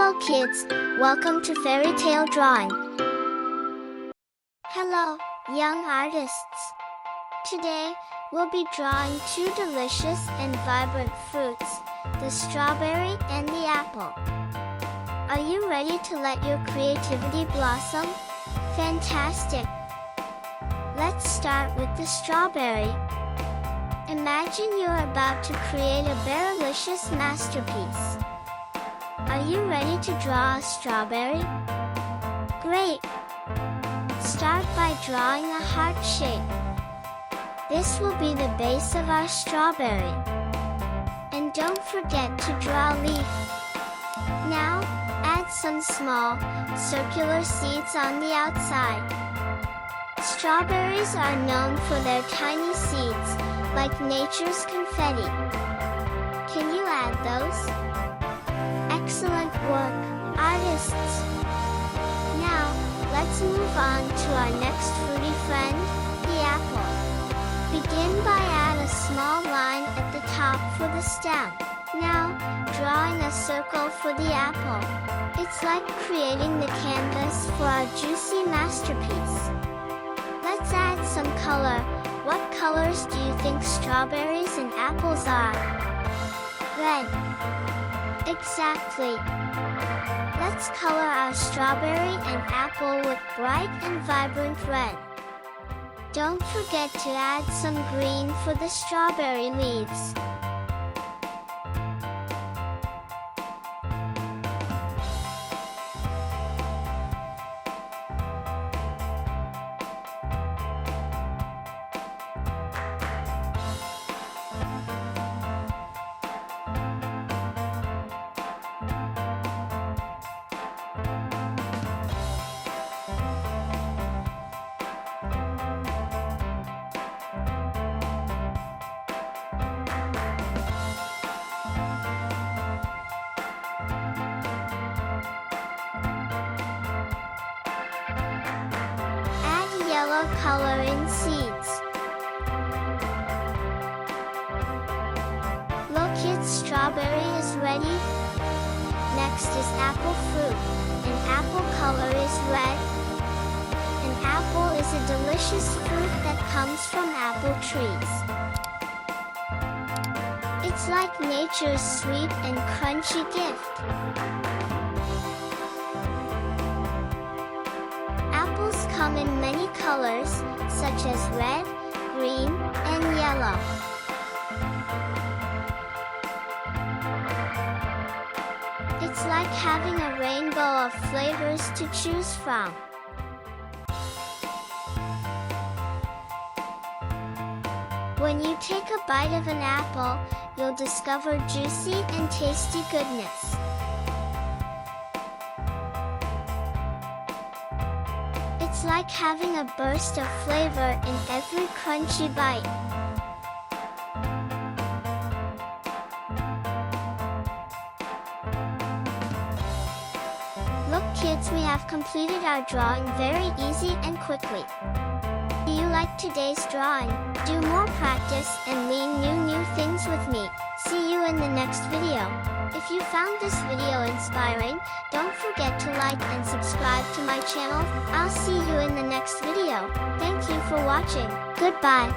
Hello kids, welcome to Fairy Tale Drawing. Hello, young artists. Today, we'll be drawing two delicious and vibrant fruits, the strawberry and the apple. Are you ready to let your creativity blossom? Fantastic! Let's start with the strawberry. Imagine you're about to create a berrylicious masterpiece. Are you ready to draw a strawberry? Great! Start by drawing a heart shape. This will be the base of our strawberry. And don't forget to draw a leaf. Now, add some small, circular seeds on the outside. Strawberries are known for their tiny seeds, like nature's confetti. Can you add those? Excellent work, artists! Now, let's move on to our next fruity friend, the apple. Begin by adding a small line at the top for the stem. Now, drawing a circle for the apple. It's like creating the canvas for our juicy masterpiece. Let's add some color. What colors do you think strawberries and apples are? Red. Exactly. Let's color our strawberry and apple with bright and vibrant red. Don't forget to add some green for the strawberry leaves. Yellow color in seeds. Look, kids, strawberry is ready. Next is apple fruit. An apple color is red. An apple is a delicious fruit that comes from apple trees. It's like nature's sweet and crunchy gift. Apples come in many colors, such as red, green, and yellow. It's like having a rainbow of flavors to choose from. When you take a bite of an apple, you'll discover juicy and tasty goodness. It's like having a burst of flavor in every crunchy bite. Look, kids, we have completed our drawing very easy and quickly. Do you like today's drawing? Do more practice and learn new things with me. See you in the next video. If you found this video inspiring, don't forget to like and subscribe to my channel. I'll see you in the next video. Thank you for watching. Goodbye.